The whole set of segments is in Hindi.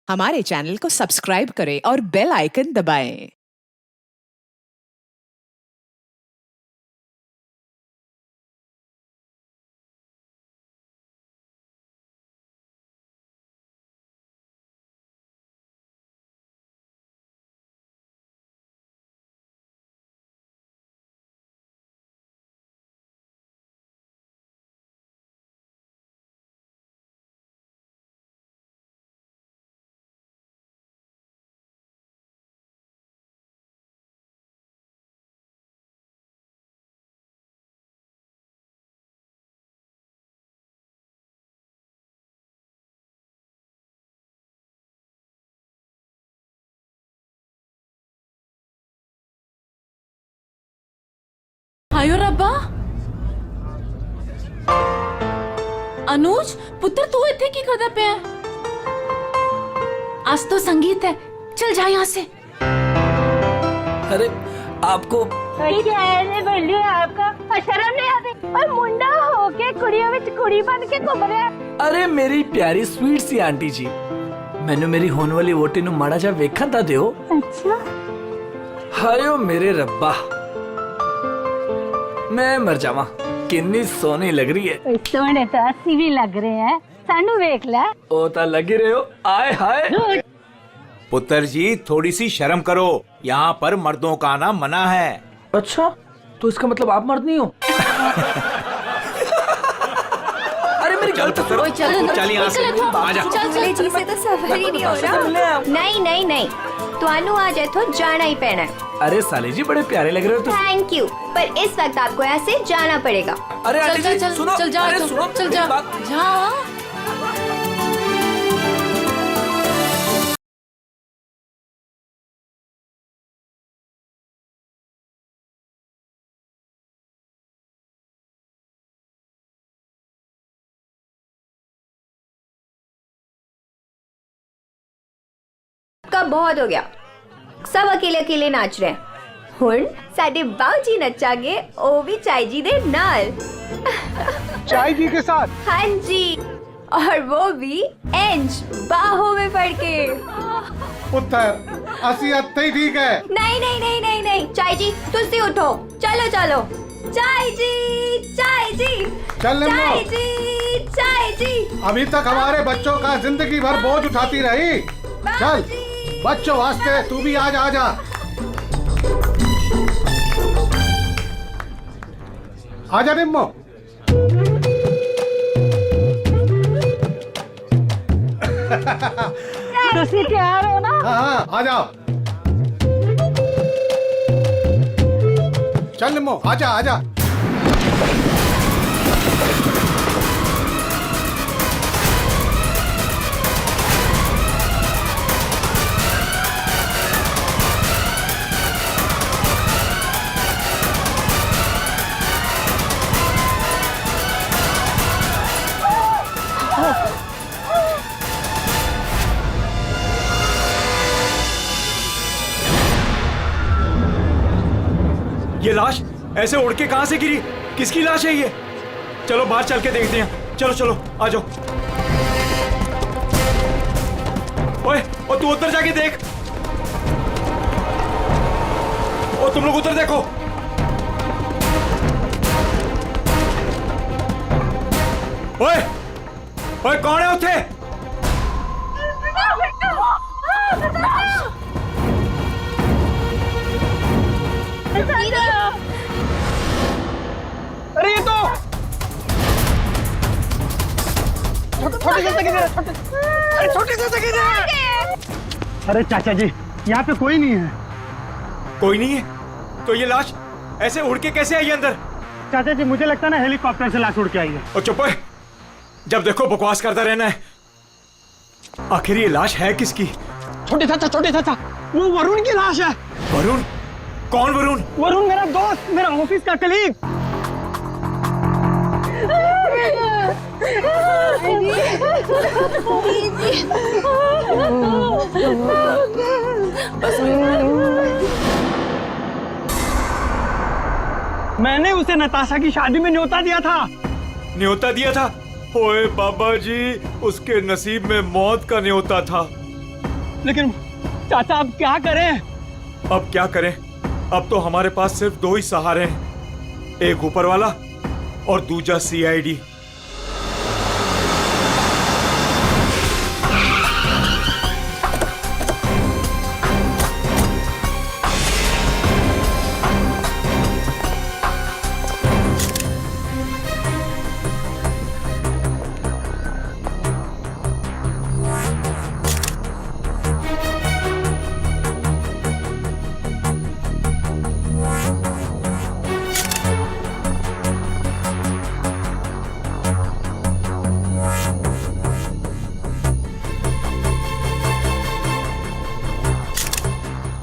हमारे चैनल को सब्सक्राइब करें और बेल आइकन दबाएं। हायो रब्बा अनुज पुत्र तू इतने की करदा पे है? आज तो संगीत है, चल जा यहाँ से। अरे आपको आपका शर्म नहीं आती और मुंडा होके कुड़ियों में कुड़ी बन के घूम रहा है। अरे मेरी प्यारी स्वीट सी आंटी जी, मैंने मेरी होने वाली वोटी नु माड़ा जा वेखा था दियो। अच्छा हायो मेरे रब्बा, मैं मर जावा, किन्नी सोनी लग रही है। सोने तो अस्सी भी लग रहे हैं, सानू वेख ले। ओ ता लगी रहे हो, आए हाय। पुत्र जी थोड़ी सी शर्म करो, यहाँ पर मर्दों का आना मना है। अच्छा, तो इसका मतलब आप मर्द नहीं हो? अरे मेरी गलती सुनो। चल यहाँ से, आजा। चले जी से तो सफर ही नहीं हो रहा। नहीं नहीं नहीं, तुहानू आज इथों जाना ही पैना है। अरे साले जी बड़े प्यारे लग रहे हो तुम। थैंक यू, पर इस वक्त आपको यहाँ से जाना पड़ेगा। अरे चल आंटी चल जी चल सुनो, चल जा, अरे चल सुनो, चल मेरी जा बात। जा। का बहुत हो गया, सब अकेले अकेले नाच रहे हैं। हुण साडे बाऊजी नचागे, ओ भी चाय जी दे नाल। चाय जी के साथ? हाँ जी, और वो भी इंच बाहों में पड़ के। पुत्र असी अत्ते ही ठीक है। नहीं नहीं नहीं नहीं नहीं, चाय जी तुसी उठो, चलो चलो। चाय जी, चाय जी, चल ले चाय लो। जी, चाय जी। अभी तक हमारे बच्चों का जिंदगी भर बोझ उठाती रही। चल बच्चों वास्ते तू भी आज आ जा। आजा निम्मो। तुसी तैयार हो ना? हाँ हाँ आ जाओ। चल निम्मो आजा आजा। ये लाश ऐसे उड़ के कहां से गिरी? किसकी लाश है ये? चलो बाहर चल के देखते हैं। चलो चलो आ जाओ। ओए, और तू उधर जाके देख। और तुम लोग उधर देखो। ओए, ओए कौन है उठे? अरे ये तो छोटे से अरे चाचा जी यहाँ पे कोई नहीं है। कोई नहीं है? तो ये लाश ऐसे उड़ के कैसे आई अंदर? चाचा जी मुझे लगता है ना हेलीकॉप्टर से लाश उड़ के आई है। और चुप है, जब देखो बकवास करता रहना है। आखिर ये लाश है किसकी? छोटे चाचा वो वरुण की लाश है। वरुण? कौन वरुण? वरुण मेरा दोस्त, मेरा ऑफिस का कलीग। मैंने उसे नताशा की शादी में न्योता दिया था। न्योता दिया था? ओए बाबा जी, उसके नसीब में मौत का न्योता था। लेकिन चाचा अब क्या करें? अब क्या करें? अब तो हमारे पास सिर्फ दो ही सहारे हैं, एक ऊपर वाला और दूसरा सीआईडी।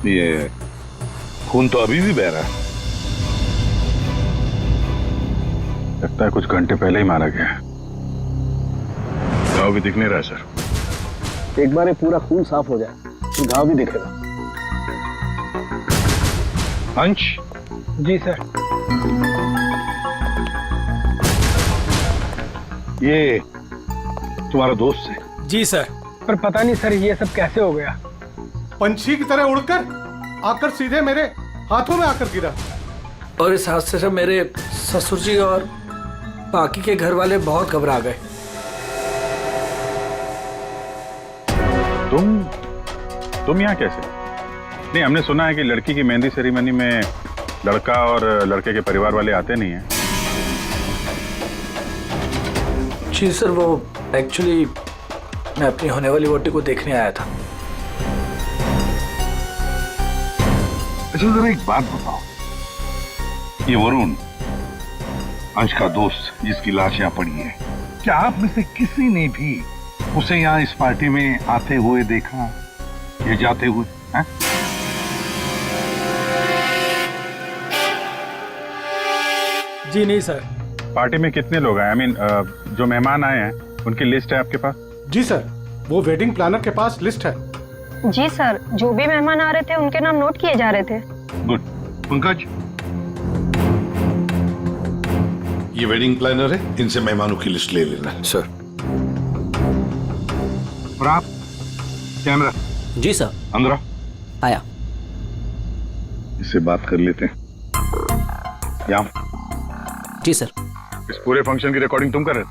ये खून तो अभी भी बह रहा है। लगता है कुछ घंटे पहले ही मारा गया है। घाव भी दिख नहीं रहा है सर। एक बार ये पूरा खून साफ हो जाए तो घाव भी दिखेगा। अंश। जी सर। ये तुम्हारा दोस्त है? जी सर। पर पता नहीं सर ये सब कैसे हो गया। पंछी की तरह उड़कर आकर सीधे मेरे हाथों में आकर गिरा। और इस हादसे से मेरे ससुर जी और बाकी के घर वाले बहुत घबरा गए। तुम यहाँ कैसे? नहीं, हमने सुना है कि लड़की की मेहंदी सेरेमनी में लड़का और लड़के के परिवार वाले आते नहीं हैं। जी सर, वो एक्चुअली मैं अपनी होने वाली वोटी को देखने आया था। अच्छा जरा एक बात बताओ, ये वरुण अंश का दोस्त जिसकी लाश यहाँ पड़ी है, क्या आप में से किसी ने भी उसे यहाँ इस पार्टी में आते हुए देखा या जाते हुए? है? जी नहीं सर। पार्टी में कितने लोग आए? आई मीन जो मेहमान आए हैं उनकी लिस्ट है आपके पास? जी सर, वो वेडिंग प्लानर के पास लिस्ट है। जी सर, जो भी मेहमान आ रहे थे उनके नाम नोट किए जा रहे थे। गुड। पंकज, ये वेडिंग प्लानर है, इनसे मेहमानों की लिस्ट ले लेना। सर। और आप कैमरा? जी सर। अंदर आया। इससे बात कर लेते हैं। यहाँ जी सर। इस पूरे फंक्शन की रिकॉर्डिंग तुम कर रहे थे?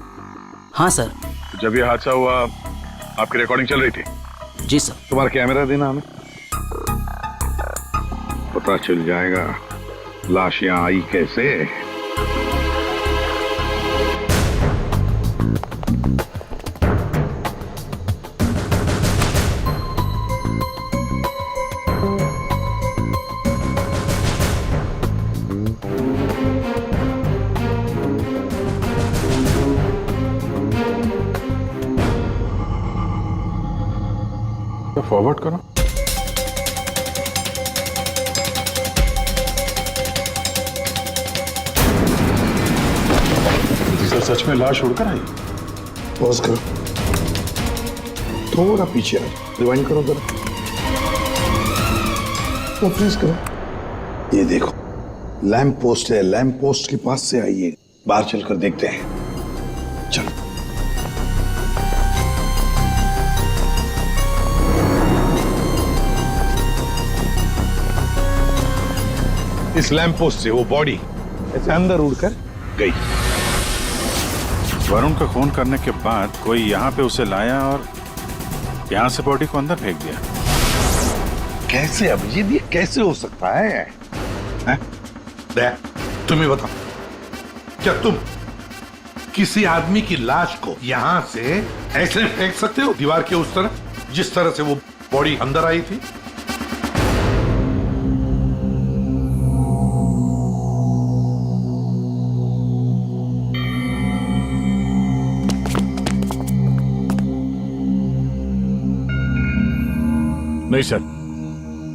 हाँ सर। जब ये हादसा हुआ आपकी रिकॉर्डिंग चल रही थी? जी सर। तुम्हारा कैमरा देना हमें, पता चल जाएगा लाश यहाँ आई कैसे। फॉरवर्ड करो। सर सच में लाश उड़कर आई? पॉज करो, थोड़ा पीछे आओ, रिवाइंड करो जरा, तो फ्रीज करो। ये देखो लैंप पोस्ट है, लैंप पोस्ट के पास से आइए, बाहर चलकर देखते हैं। चलो। इस लैंप पोस्ट से वो बॉडी ऐसे अंदर उड़कर गई। वरुण का खून करने के बाद कोई यहाँ पे उसे लाया और यहाँ से बॉडी को अंदर फेंक दिया। कैसे अभिजीत, ये कैसे हो सकता है? दया, तुम्हें बताओ, क्या तुम किसी आदमी की लाश को यहां से ऐसे फेंक सकते हो दीवार के उस तरफ जिस तरह से वो बॉडी अंदर आई थी? नहीं सर,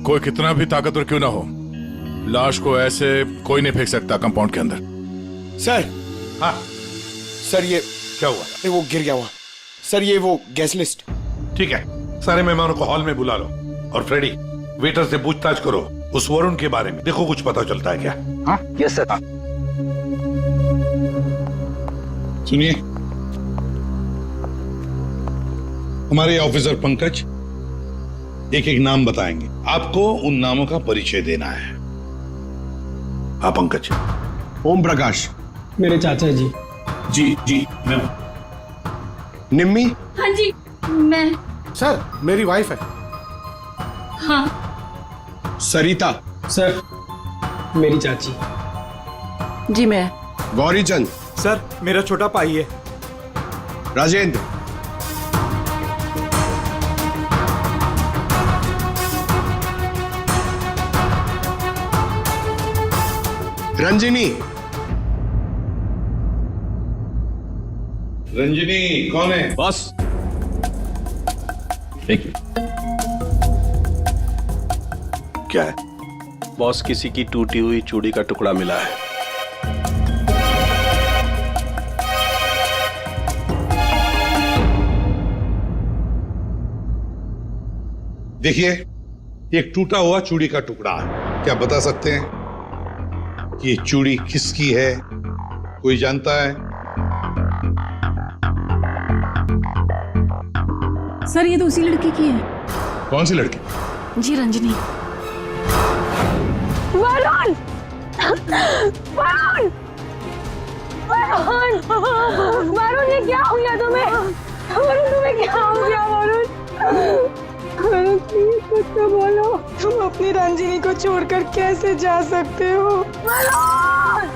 कोई कितना भी ताकतवर क्यों ना हो, लाश को ऐसे कोई नहीं फेंक सकता कंपाउंड के अंदर। सर। हाँ सर, ये क्या हुआ? वो गिर गया हुआ सर, ये वो गैस लिस्ट। ठीक है, सारे मेहमानों को हॉल में बुला लो और फ्रेडी वेटर से पूछताछ करो उस वरुण के बारे में, देखो कुछ पता चलता है क्या। हाँ यस सर। एक एक नाम बताएंगे, आपको उन नामों का परिचय देना है। हाँ पंकज। ओम प्रकाश। मेरे चाचा जी। जी मैं। निम्मी। हाँ जी मैं। सर मेरी वाइफ है। हाँ सरिता। सर मेरी चाची। जी मैं। गौरी चंद। सर मेरा छोटा भाई है। राजेंद्र। रंजिनी। रंजिनी कौन है? बॉस। एक क्या है? बॉस किसी की टूटी हुई चूड़ी का टुकड़ा मिला है। देखिए, एक टूटा हुआ चूड़ी का टुकड़ा है। क्या बता सकते हैं कि ये चूड़ी किसकी है? कोई जानता है? सर ये तो उसी लड़की की है। कौन सी लड़की? जी रंजनी। वरुण वरुण वरुण वरुण ये क्या हो गया तुम्हें? वरुण तुम्हें क्या हो गया? वरुण वरुण प्लीज कुछ तो बोलो। तुम अपनी रंजिनी को छोड़कर कैसे जा सकते हो? वरुण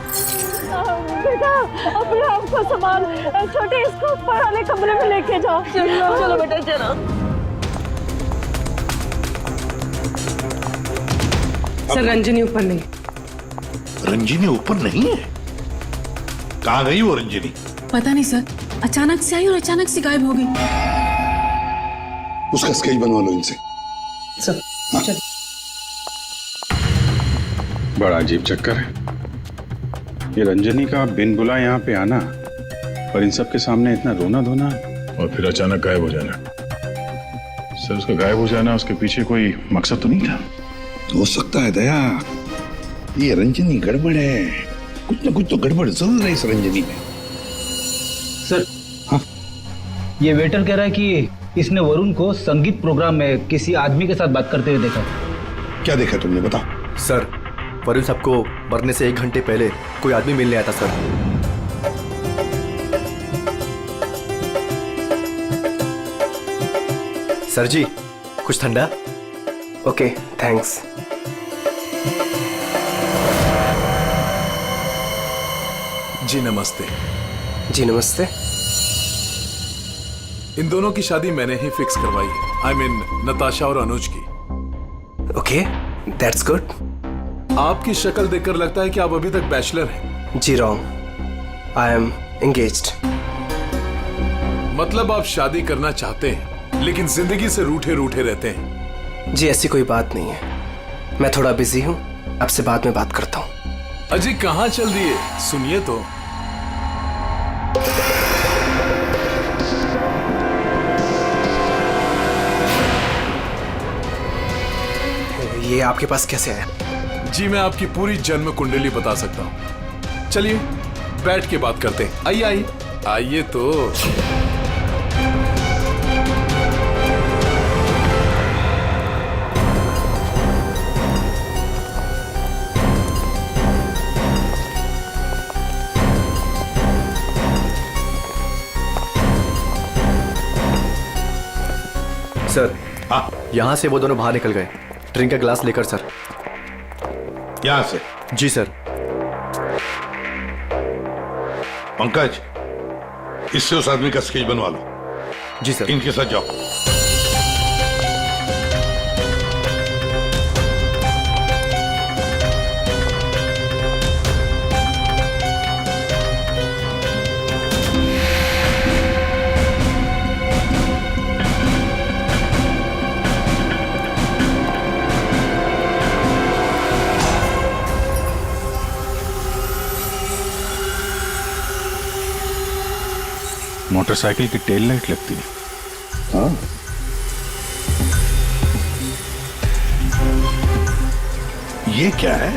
बेटा अपने आप को संभाल। छोटे इसको ऊपर वाले कमरे में लेके जाओ। चलो बेटा चलो। सर रंजनी ऊपर नहीं। रंजिनी ऊपर नहीं है? कहाँ गई वो रंजिनी? पता नहीं सर, अचानक से आई और अचानक से गायब हो गई। उसका स्केच बनवा लो इनसे। सर हाँ। बड़ा अजीब चक्कर है ये रंजनी का, बिन बुला यहाँ पे आना और इन सब के सामने इतना रोना धोना और फिर अचानक गायब हो जाना। सर उसका गायब हो जाना, उसके पीछे कोई मकसद तो नहीं था? हो सकता है दया, ये रंजनी गड़बड़ है। कुछ ना कुछ तो गड़बड़ जरूर है इस रंजनी में। सर। हाँ? ये वेटर कह रहा है कि इसने वरुण को संगीत प्रोग्राम में किसी आदमी के साथ बात करते हुए देखा। क्या देखा तुमने, बताओ। सर वरुण साहब को मरने से 1 घंटे पहले कोई आदमी मिलने आया था सर। सर जी कुछ ठंडा? Okay thanks. जी नमस्ते। जी नमस्ते। इन दोनों की शादी मैंने ही फिक्स करवाई है। आई मीन नताशा और अनुज की। Okay that's good. आपकी शक्ल देखकर लगता है कि आप अभी तक बैचलर हैं। जी रॉन्ग, आई एम एंगेज्ड। मतलब आप शादी करना चाहते हैं लेकिन जिंदगी से रूठे रूठे रहते हैं। जी ऐसी कोई बात नहीं है, मैं थोड़ा बिजी हूँ, आपसे बाद में बात करता हूँ। अजी कहाँ चल दिए, सुनिए तो। ये आपके पास कैसे आया? जी मैं आपकी पूरी जन्म कुंडली बता सकता हूँ। चलिए बैठ के बात करते हैं। आइए आइए आइए तो। सर हाँ? यहाँ से वो दोनों बाहर निकल गए। ड्रिंक का ग्लास लेकर सर। यहां से? जी सर। पंकज, इससे उस आदमी का स्केच बनवा लो। जी सर। इनके साथ जाओ। मोटरसाइकिल की टेल लाइट लगती है। हाँ? ये क्या है?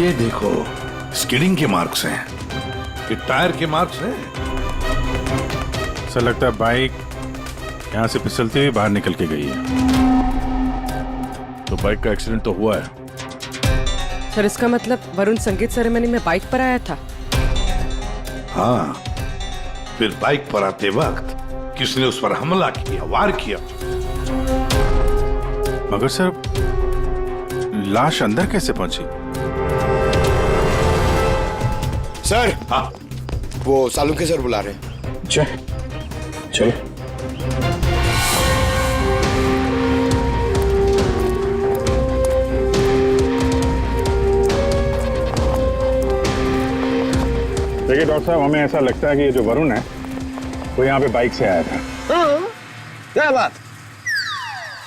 ये देखो, स्किडिंग के मार्क्स हैं। ये टायर के मार्क्स हैं। सर लगता है बाइक यहाँ से फिसलती हुई बाहर निकल के गई है। तो बाइक का एक्सीडेंट तो हुआ है। सर इसका मतलब वरुण संगीत सेरेमनी में बाइक पर आया था। हाँ, फिर बाइक पर आते वक्त किसने उस पर हमला किया, वार किया। मगर सर लाश अंदर कैसे पहुंची? सर हाँ, वो सालुंके सर बुला रहे हैं। चलो। देखिए डॉक्टर साहब, हमें ऐसा लगता है कि ये जो वरुण है वो यहाँ पे बाइक से आया था। हाँ, क्या बात।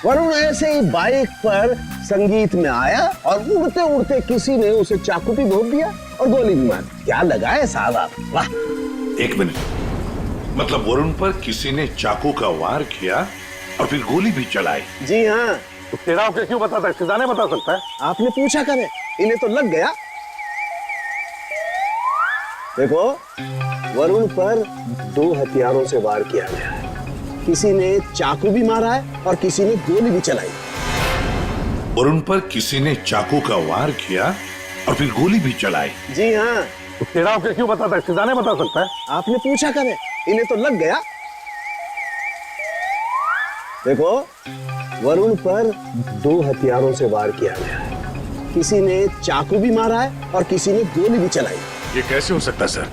वरुण ऐसे ही बाइक पर संगीत में आया और उड़ते उड़ते किसी ने उसे चाकू भी भोंक दिया और गोली भी मार दी। क्या लगा है साहब आप, वाह। एक मिनट, मतलब वरुण पर किसी ने चाकू का वार किया और फिर गोली भी चलाई? जी हाँ। तो तेरा क्यों बताता है? सीधा नहीं बता सकता है? आपने पूछा करे, इन्हें तो लग गया। देखो, वरुण पर 2 हथियारों से वार किया गया है। किसी ने चाकू भी मारा है और किसी ने गोली भी चलाई। वरुण पर किसी ने चाकू का वार किया और फिर गोली भी चलाई? जी हाँ। तो तेरा क्यों बताता है? सीधा नहीं बता सकता है? आपने पूछा करे, इन्हें तो लग गया। देखो, वरुण पर 2 हथियारों से वार किया गया है। किसी ने चाकू भी मारा है और किसी ने गोली भी चलाई। ये कैसे हो सकता है सर?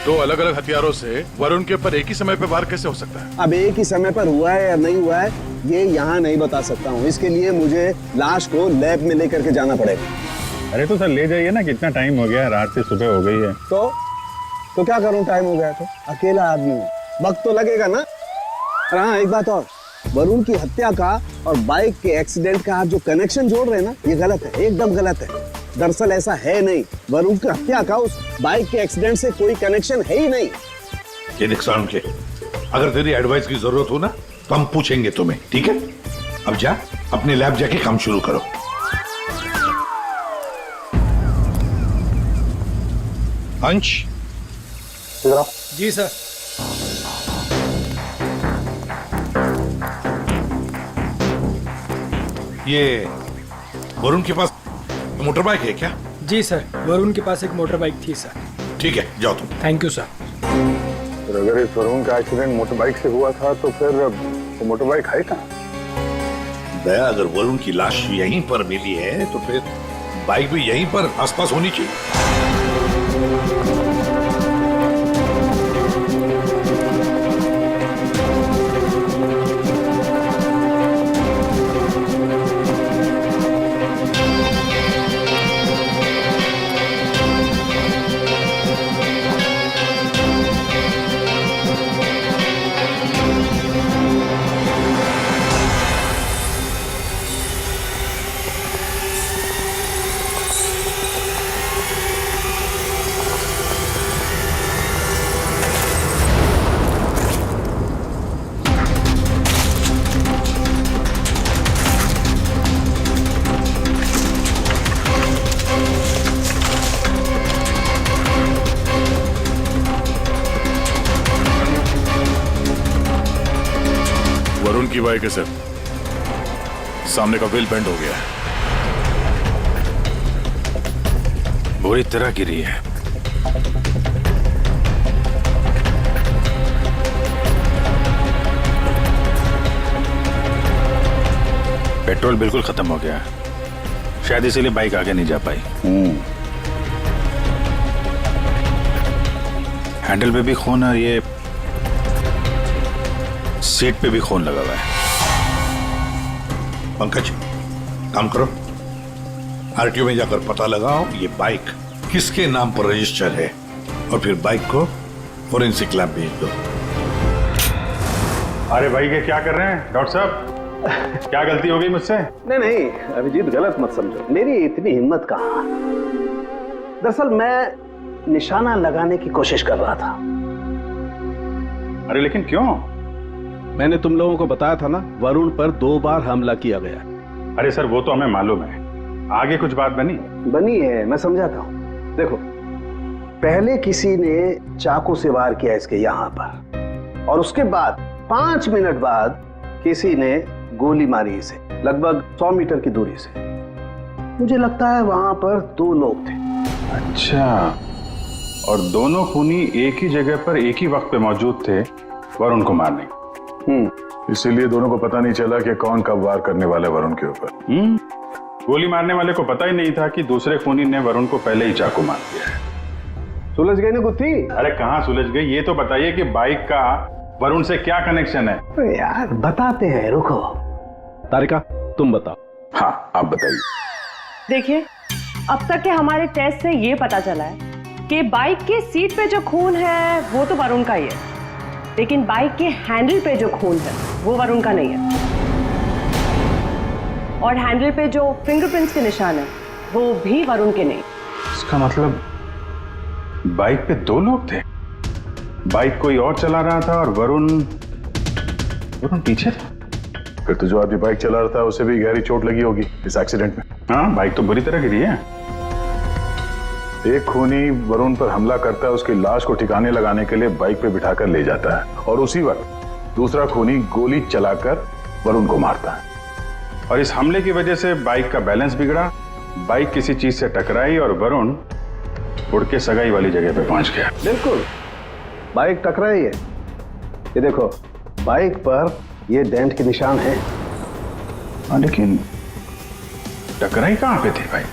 2 अलग अलग हथियारों से वरुण के ऊपर एक ही समय पे वार कैसे हो सकता है? अब एक ही समय पर हुआ है या नहीं हुआ है ये यहाँ नहीं बता सकता हूँ। इसके लिए मुझे लाश को लैब में लेकर के जाना पड़ेगा। अरे तो सर ले जाइए ना, कितना टाइम हो गया, रात से सुबह हो गई है। तो क्या करूँ, टाइम हो गया तो? अकेला आदमी हूँ, वक्त तो लगेगा ना। और हाँ, एक बात और, वरुण की हत्या का और बाइक के एक्सीडेंट का आप जो कनेक्शन जोड़ रहे हैं ना, ये गलत है, एकदम गलत है। दरअसल ऐसा है नहीं। वरुण की हत्या का उस बाइक के एक्सीडेंट से कोई कनेक्शन है ही नहीं। ये देख सालुंके, अगर तेरी एडवाइस की जरूरत हो ना तो हम पूछेंगे तुम्हें, ठीक है? अब जा, अपने लैब जाके काम शुरू करो। अंश, जी सर। ये वरुण के पास मोटर बाइक है क्या? जी सर, वरुण के पास एक मोटर बाइक थी सर। ठीक है, जाओ तुम। Thank you sir. अगर इस वरुण का एक्सीडेंट मोटर बाइक से हुआ था तो फिर वो मोटर बाइक है कहाँ? दया, अगर वरुण की लाश यहीं पर मिली है तो फिर बाइक भी यहीं पर आसपास होनी चाहिए। वरुण की बाइक है सर, सामने का व्हील बेंड हो गया है, बुरी तरह गिरी है। पेट्रोल बिल्कुल खत्म हो गया है, शायद इसीलिए बाइक आगे नहीं जा पाई। हैंडल पे भी खून और ये सीट पे भी खून लगा हुआ है। पंकज, काम करो, आरटीओ में जाकर पता लगाओ ये बाइक किसके नाम पर रजिस्टर है और फिर बाइक को फोरेंसिक लैब भेज दो। अरे भाई ये क्या कर रहे हैं डॉक्टर साहब? क्या गलती हो गई मुझसे? नहीं, अभिजीत गलत मत समझो, मेरी इतनी हिम्मत कहाँ। दरअसल मैं निशाना लगाने की कोशिश कर रहा था। अरे लेकिन क्यों? मैंने तुम लोगों को बताया था ना, वरुण पर 2 बार हमला किया गया। अरे सर वो तो हमें मालूम है, आगे कुछ बात बनी है, मैं समझाता हूँ। देखो, पहले किसी ने चाकू से वार किया इसके यहाँ पर और उसके बाद 5 मिनट बाद किसी ने गोली मारी इसे, लगभग 100 मीटर की दूरी से। मुझे लगता है वहां पर 2 लोग थे। अच्छा, और दोनों खूनी एक ही जगह पर एक ही वक्त पे मौजूद थे वरुण को मारने। इसीलिए दोनों को पता नहीं चला कि कौन कब वार करने वाला है वरुण के ऊपर। गोली मारने वाले को पता ही नहीं था कि दूसरे खूनी ने वरुण को पहले ही चाकू मार दिया है। सुलझ गई ना गुत्थी? अरे कहाँ सुलझ गई, ये तो बताइए कि बाइक का वरुण से क्या कनेक्शन है? अरे यार बताते हैं, रुको। तारिका तुम बताओ। हाँ आप बताइए। देखिए, अब तक के हमारे टेस्ट से ये पता चला है कि बाइक के सीट पे जो खून है वो तो वरुण का ही है, लेकिन बाइक के हैंडल पे जो खून है वो वरुण का नहीं है। और हैंडल पे जो फिंगरप्रिंट्स के निशान है वो भी वरुण के नहीं। इसका मतलब बाइक पे 2 लोग थे, बाइक कोई और चला रहा था और वरुण पीछे था। फिर तो जो आदमी बाइक चला रहा था उसे भी गहरी चोट लगी होगी इस एक्सीडेंट में। हाँ, बाइक तो बुरी तरह गिरी है। एक खूनी वरुण पर हमला करता है, उसकी लाश को ठिकाने लगाने के लिए बाइक पे बिठाकर ले जाता है, और उसी वक्त दूसरा खूनी गोली चलाकर वरुण को मारता है। और इस हमले की वजह से बाइक का बैलेंस बिगड़ा, बाइक किसी चीज से टकराई और वरुण उड़ के सगाई वाली जगह पे पहुंच गया। बिल्कुल, बाइक टकराई है। ये देखो, बाइक पर ये डेंट के निशान हैं। लेकिन टकराई कहां पे थी भाई?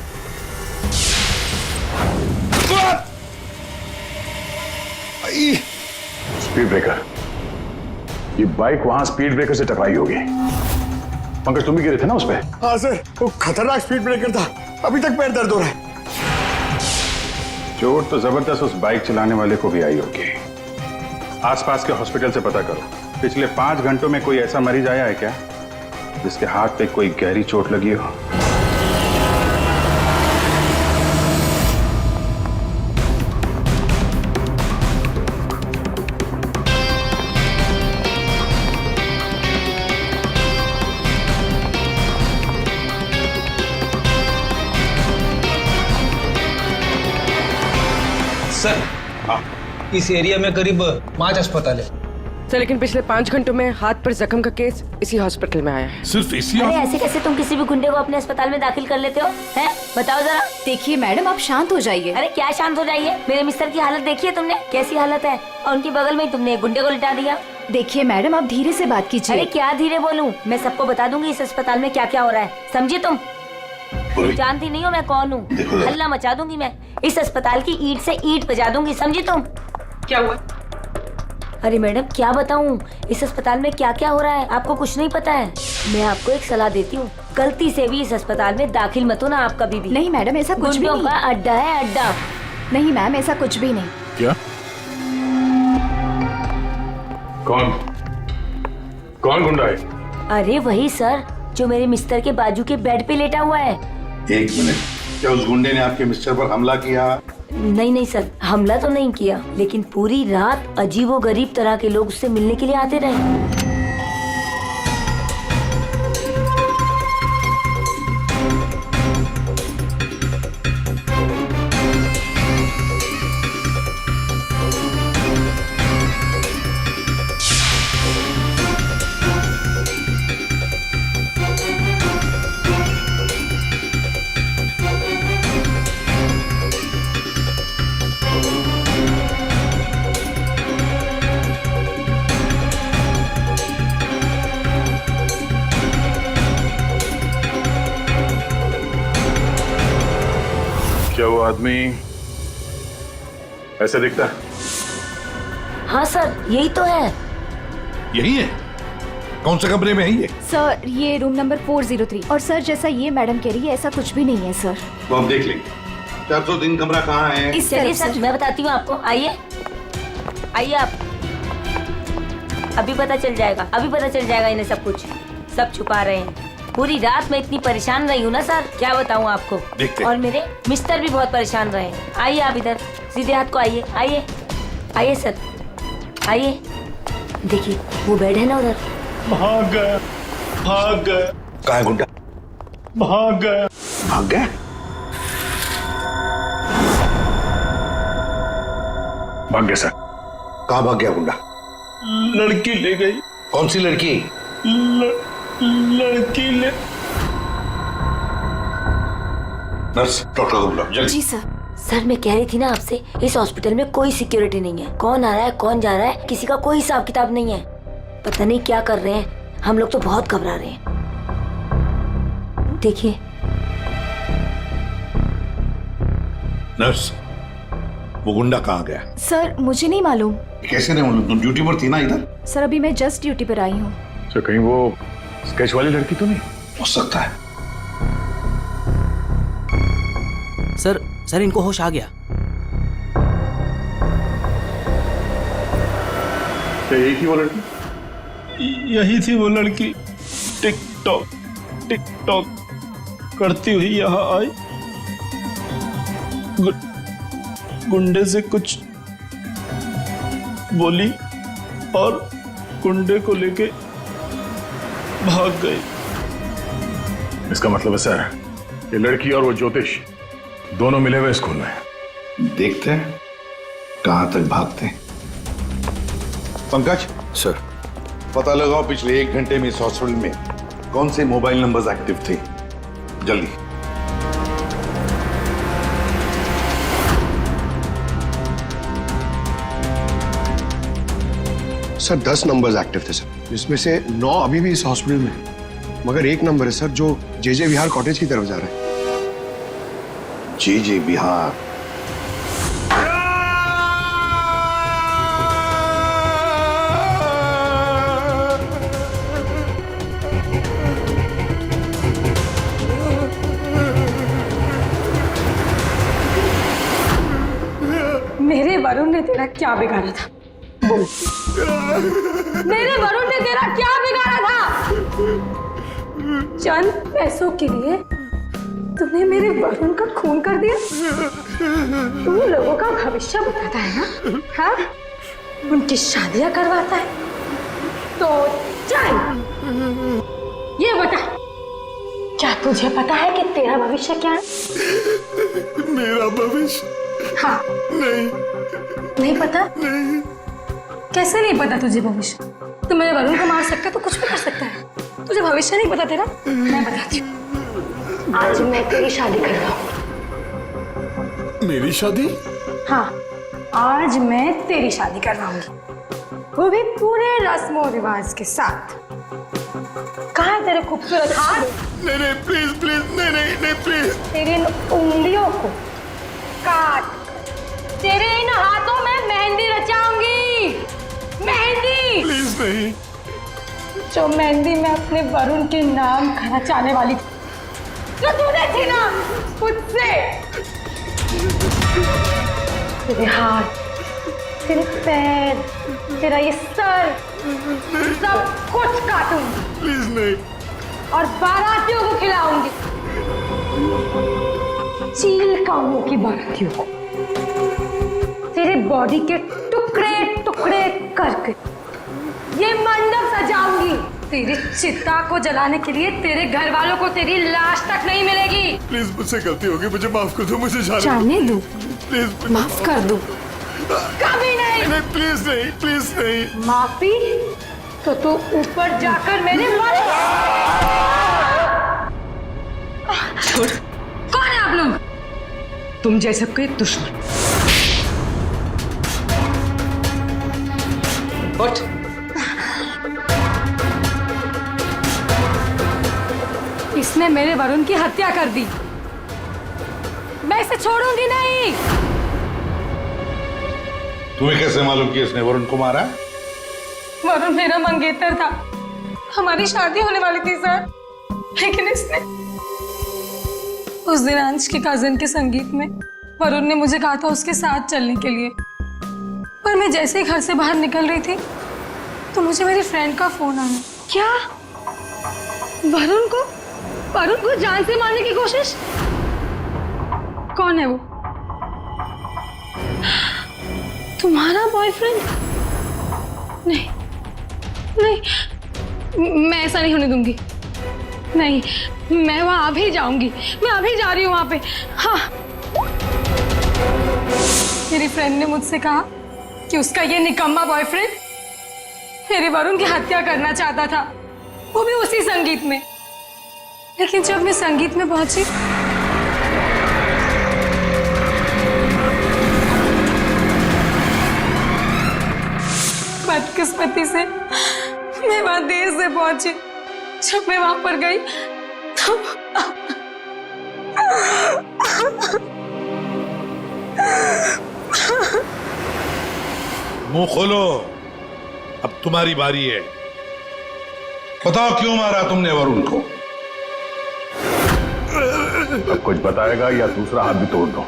Speed breaker. ये बाइक वहां स्पीड ब्रेकर से टकराई होगी। पंकज तुम भी गिरे थे ना उस पे? हाँ सर, वो खतरनाक स्पीड ब्रेकर था, अभी तक पैर दर्द हो रहा है। चोट तो जबरदस्त उस बाइक चलाने वाले को भी आई होगी। आसपास के हॉस्पिटल से पता करो, पिछले 5 घंटों में कोई ऐसा मरीज आया है क्या जिसके हाथ पे कोई गहरी चोट लगी हो? सर, इस एरिया में करीब 5 अस्पताल है सर, लेकिन पिछले 5 घंटों में हाथ पर जख्म का केस इसी हॉस्पिटल में आया है। सिर्फ इसी? अरे ऐसे कैसे तुम किसी भी गुंडे को अपने अस्पताल में दाखिल कर लेते हो? हैं? बताओ जरा। देखिए मैडम, आप शांत हो जाइए। अरे क्या शांत हो जाइए? मेरे मिस्टर की हालत देखिए तुमने, कैसी हालत है, और उनकी बगल में ही तुमने एक गुंडे को लिटा दिया। देखिए मैडम, आप धीरे से बात कीजिए। अरे क्या धीरे बोलूं? मैं सबको बता दूंगी इस अस्पताल में क्या क्या हो रहा है, समझी तुम? जानती नहीं हो मैं कौन हूँ? हल्ला मचा दूंगी मैं, इस अस्पताल की ईंट से ईंट बजा दूंगी, समझी तुम? क्या हुआ? अरे मैडम क्या बताऊं, इस अस्पताल में क्या क्या हो रहा है आपको कुछ नहीं पता है। मैं आपको एक सलाह देती हूँ, गलती से भी इस अस्पताल में दाखिल मत होना आप कभी भी। नहीं मैडम, ऐसा कुछ भी नहीं। गुंडों का अड्डा है, अड्डा। नहीं मैम, ऐसा कुछ भी नहीं। क्या? कौन गुंडा है? अरे वही सर, जो मेरे मिस्टर के बाजू के बेड पे लेटा हुआ है। 1 मिनट, क्या उस गुंडे ने आपके मिस्टर पर हमला किया? नहीं सर, हमला तो नहीं किया, लेकिन पूरी रात अजीबोगरीब तरह के लोग उससे मिलने के लिए आते रहे। क्या वो आदमी ऐसे दिखता है? हाँ सर, यही तो है। यही है? कौन से कमरे में है ये? सर, ये रूम नंबर 403। और सर, जैसा ये मैडम कह रही है, ऐसा कुछ भी नहीं है सर। तो हम देख लेंगे। 403 कमरा कहाँ है? इस चलिए सर, मैं बताती हूँ आपको, आइए आइए आप। अभी पता चल जाएगा, अभी पता चल जाएगा इन्हें सब कुछ, सब छुपा रहे हैं। पूरी रात मैं इतनी परेशान रही हूँ ना सर, क्या बताऊँ आपको। और मेरे मिस्टर भी बहुत परेशान रहे। आइए आप इधर, सीधे हाथ को आइए, आइए आइए सर, आइए। देखिए वो बेड है ना उधर। भाग गया, भाग गया। कहाँ है गुंडा? भाग गया। भाग गया? भाग गया सर। कहाँ भाग गया गुंडा? लड़की ले गई। कौन सी लड़की? लड़की ले। नर्स, डॉक्टर को बुलाओ जल्दी। जी सर। सर मैं कह रही थी ना आपसे, इस हॉस्पिटल में कोई सिक्योरिटी नहीं है। कौन आ रहा है कौन जा रहा है किसी का कोई हिसाब किताब नहीं है। पता नहीं क्या कर रहे हैं। हम लोग तो बहुत घबरा रहे हैं। देखिए नर्स, वो गुंडा कहाँ गया? सर मुझे नहीं मालूम। कैसे नहीं मालूम? तुम ड्यूटी पर थी ना इधर? सर अभी मैं जस्ट ड्यूटी पर आई हूँ। तो कहीं वो स्केच वाली लड़की तो नहीं? हो सकता है। सर इनको होश आ गया। क्या यही थी वो लड़की? यही थी वो लड़की। टिकटॉक करती हुई यहाँ आई। गुंडे से कुछ बोली और गुंडे को लेके भाग गई। इसका मतलब है सर, ये लड़की और वो ज्योतिष दोनों मिले हुए स्कूल में। देखते हैं कहां तक भागते हैं। पंकज सर, पता लगाओ पिछले 1 घंटे में इस हॉस्पिटल में कौन से मोबाइल नंबर्स एक्टिव थे। जल्दी। सर 10 नंबर्स एक्टिव थे सर, जिसमें से 9 अभी भी इस हॉस्पिटल में है। मगर एक नंबर है सर जो जे विहार कॉटेज की तरफ जा रहा है। जे बिहार। मेरे वरुण ने तेरा क्या बिगाड़ा था? बोल। मेरे वरुण ने तेरा क्या बिगाड़ा था? चंद पैसों के लिए तूने मेरे वरुण का खून कर दिया। तू लोगों का भविष्य बताता है ना? हाँ, उनकी शादियां करवाता है। तो चल ये बता, क्या तुझे पता है कि तेरा भविष्य क्या है? मेरा भविष्य? हाँ। नहीं पता? नहीं। कैसे नहीं पता तुझे भविष्य? तू मेरे वरुण को मार सकता है तो कुछ भी कर सकता है। तुझे भविष्य नहीं पता तेरा? मैं बताती हूँ। आज मैं तेरी शादी कर रहा हूँ। मेरी शादी? हाँ, आज मैं तेरी शादी करवाऊंगी, वो भी पूरे रस्मों रिवाज के साथ। कहाँ है तेरे खूबसूरत हाथ? नहीं प्लीज नहीं प्लीज। तेरी इन उंगलियों को काट, तेरे इन हाथों में मेहंदी रचाऊंगी। मेहंदी प्लीज नहीं। जो मेहंदी मैं अपने वरुण के नाम रचाने वाली थी, जो तूने थी ना मुझसे। तेरे हाथ, तेरे पैर, तेरा ये सर, सब कुछ काटूंगी। प्लीज नहीं। और बारातियों को खिलाऊंगी, चील कामों की बारातियों को। तेरे बॉडी के टुकड़े टुकड़े करके ये मंडप सजाऊंगी। तेरी चिता को जलाने के लिए तेरे घर वालों को तेरी लाश तक नहीं मिलेगी। प्लीज मुझसे गलती होगी, मुझे माफ कर दो। मुझे जाने दो। प्लीज माफ कर दो। कभी नहीं। प्लीज नहीं। माफी तो तू ऊपर जाकर मेरे छोड़। कौन है आप लोग? तुम जैसे कोई दुश्मन। What? इसने मेरे वरुण की हत्या कर दी। मैं इसे छोड़ूंगी नहीं। तुम्हें कैसे मालूम कि इसने वरुण को मारा? वरुण मेरा मंगेतर था, हमारी शादी होने वाली थी सर, लेकिन इसने उस दिन अंश के कजिन के संगीत में वरुण ने मुझे कहा था उसके साथ चलने के लिए, पर मैं जैसे ही घर से बाहर निकल रही थी तो मुझे मेरी फ्रेंड का फोन आया। क्या? वरुण को जान से मारने की कोशिश? कौन है वो? तुम्हारा बॉयफ्रेंड? नहीं, मैं ऐसा नहीं होने दूंगी। नहीं, मैं वहां अभी जाऊंगी। मैं अभी जा रही हूँ वहां पे। हाँ, मेरी फ्रेंड ने मुझसे कहा कि उसका ये निकम्मा बॉयफ्रेंड मेरे वरुण की हत्या करना चाहता था, वो भी उसी संगीत में। लेकिन जब मैं संगीत में पहुंची बदकिस्मती से मैं वहां देर से पहुंची। जब मैं वहां पर गई तो मुंह खोलो, अब तुम्हारी बारी है। बताओ क्यों मारा तुमने वरुण को? अब कुछ बताएगा या दूसरा हाथ भी तोड़ दो।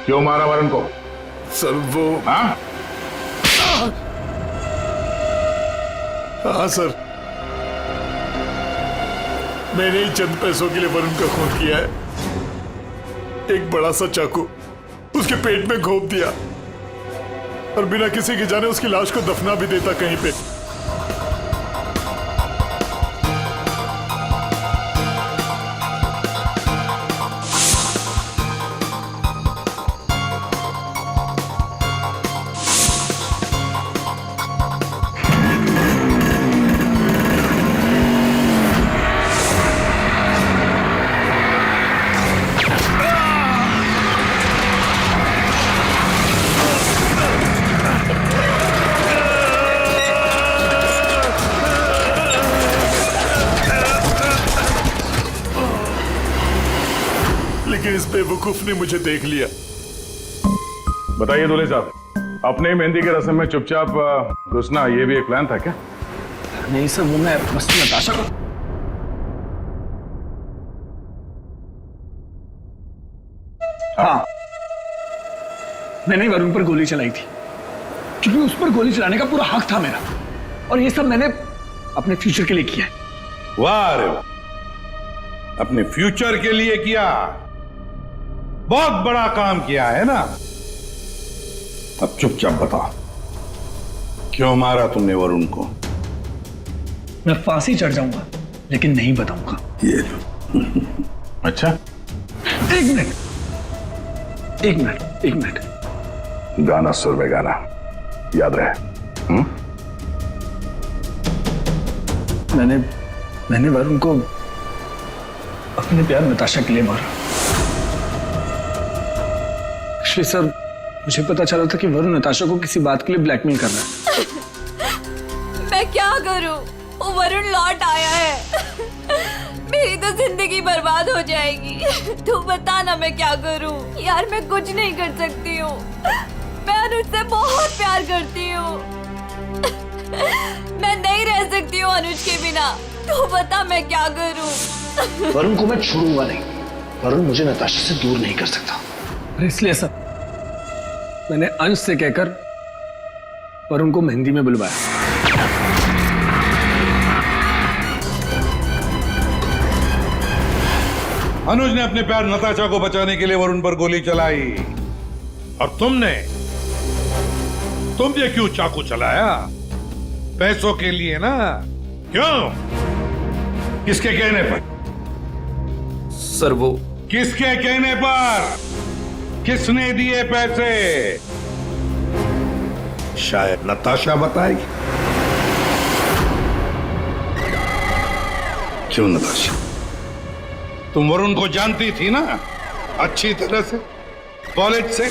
क्यों मारा वरुण को? सर वो हाँ हाँ सर, मैंने ही चंद पैसों के लिए वरुण का खून किया है। एक बड़ा सा चाकू उसके पेट में घोंप दिया और बिना किसी के जाने उसकी लाश को दफना भी देता कहीं पे। लेकिन इस बेवकूफ ने मुझे देख लिया। बताइए दूल्हे साहब, अपने मेहंदी के रस्म में चुपचाप घुसना ये भी एक प्लान था क्या? नहीं सर, वो मैं बस नताशा को। हाँ, मैंने वरुण पर गोली चलाई थी क्योंकि उस पर गोली चलाने का पूरा हक था मेरा, और ये सब मैंने अपने फ्यूचर के लिए किया है। वाह रे वाह, अपने फ्यूचर के लिए किया, बहुत बड़ा काम किया है ना। अब चुपचाप बताओ क्यों मारा तुमने वरुण को? मैं फांसी चढ़ जाऊंगा लेकिन नहीं बताऊंगा। ये अच्छा, एक मिनट। गाना सुर में गाना याद रहे। मैंने वरुण को अपने प्यार नताशा के लिए मारा। एक्चुअली सर, मुझे पता चला था कि वरुण नताशा को किसी बात के लिए ब्लैकमेल कर रहा है। मैं क्या करूं? वो वरुण लौट आया है। मेरी तो जिंदगी बर्बाद हो जाएगी। तू बता ना मैं क्या करूं? यार मैं कुछ नहीं कर सकती हूँ। मैं अनुज से बहुत प्यार करती हूँ। मैं नहीं रह सकती हूँ अनुज के बिना। तू बता मैं क्या करूं? वरुण को मैं छोड़ूंगा नहीं। वरुण मुझे नताशा से दूर नहीं कर सकता। इसलिए सर, मैंने अंश से कहकर वरुण को मेहंदी में बुलवाया। अनुज ने अपने प्यार नताशा को बचाने के लिए वरुण पर गोली चलाई, और तुमने क्यों चाकू चलाया? पैसों के लिए ना? क्यों? किसके कहने पर? सर वो किसके कहने पर? किसने दिए पैसे? शायद नताशा बताएगी। क्यों नताशा? तुम वरुण को जानती थी ना अच्छी तरह से, कॉलेज से।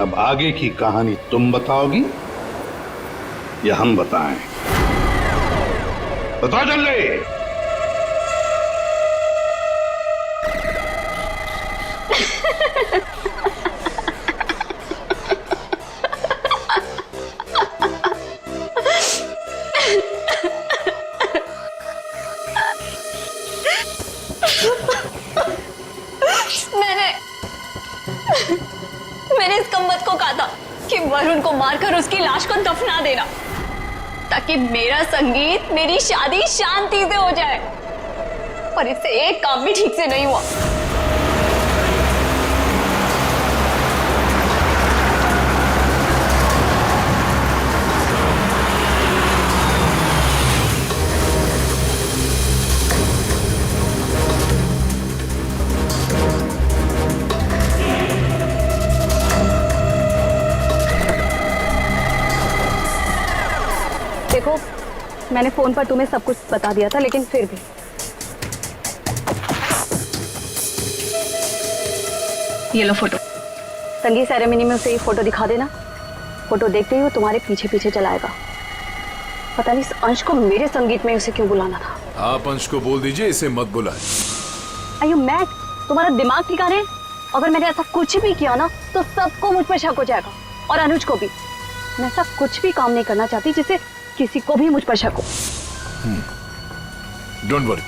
अब आगे की कहानी तुम बताओगी या हम बताएं? बताओ जल्दी। मैंने इस कम्बत को कहा था कि वरुण को मारकर उसकी लाश को दफना देना, ताकि मेरा संगीत, मेरी शादी शांति से हो जाए। पर इससे एक काम भी ठीक से नहीं हुआ। देखो, मैंने फोन पर तुम्हें सब कुछ बता दिया था, लेकिन फिर भी ये लो फोटो। संगीत सेरेमनी में उसे ये फोटो दिखा देना। फोटो देखते ही वो तुम्हारे पीछे पीछे चलाएगा। पता नहीं इस अंश को मेरे संगीत में उसे क्यों बुलाना था। आप अंश को बोल दीजिए इसे मत बुलाए। Are you mad? तुम्हारा दिमाग ठिकाने है? अगर मैंने ऐसा कुछ भी किया ना तो सबको मुझ पर शक हो जाएगा, और अनुज को भी। मैं ऐसा कुछ भी काम नहीं करना चाहती जिससे किसी को भी मुझ पर शक हो। डोंट वरी,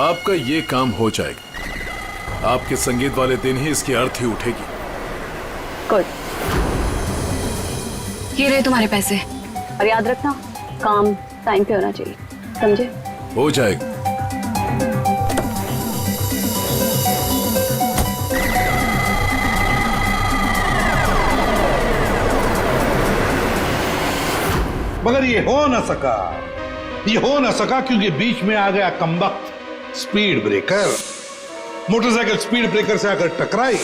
आपका ये काम हो जाएगा। आपके संगीत वाले दिन ही इसकी अर्थी उठेगी। गुड। ये रहे तुम्हारे पैसे, और याद रखना काम टाइम पे होना चाहिए, समझे? हो जाएगा। मगर ये हो ना सका, ये हो ना सका क्योंकि बीच में आ गया कमबख्त speed breaker. Motorcycle speed breaker से आकर टकराई,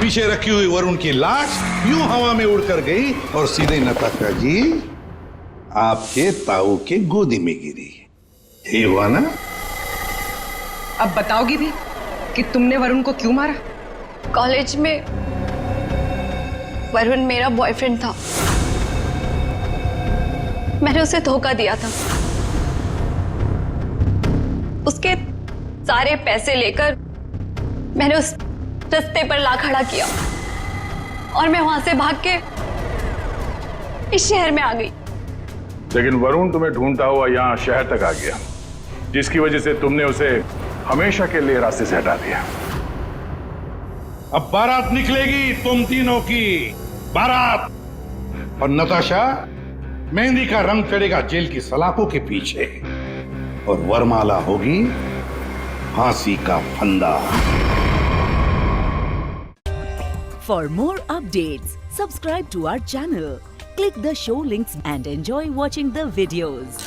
पीछे रखी हुई वरुण की लाश यूं हवा में उड़कर गई और सीधे नताशा जी आपके ताऊ के गोदी में गिरी। ये हुआ ना? अब बताओगी भी कि तुमने वरुण को क्यों मारा? कॉलेज में वरुण मेरा बॉयफ्रेंड था। मैंने उसे धोखा दिया था। उसके सारे पैसे लेकर मैंने उस रास्ते पर ला खड़ा किया और मैं वहां से भाग के इस शहर में आ गई। लेकिन वरुण तुम्हें ढूंढता हुआ यहाँ शहर तक आ गया, जिसकी वजह से तुमने उसे हमेशा के लिए रास्ते से हटा दिया। अब बारात निकलेगी तुम तीनों की, बारात। और नताशा, मेहंदी का रंग चढ़ेगा जेल की सलाखों के पीछे, और वरमाला होगी फांसी का फंदा। For more updates, subscribe to our channel, click the show links and enjoy watching the videos.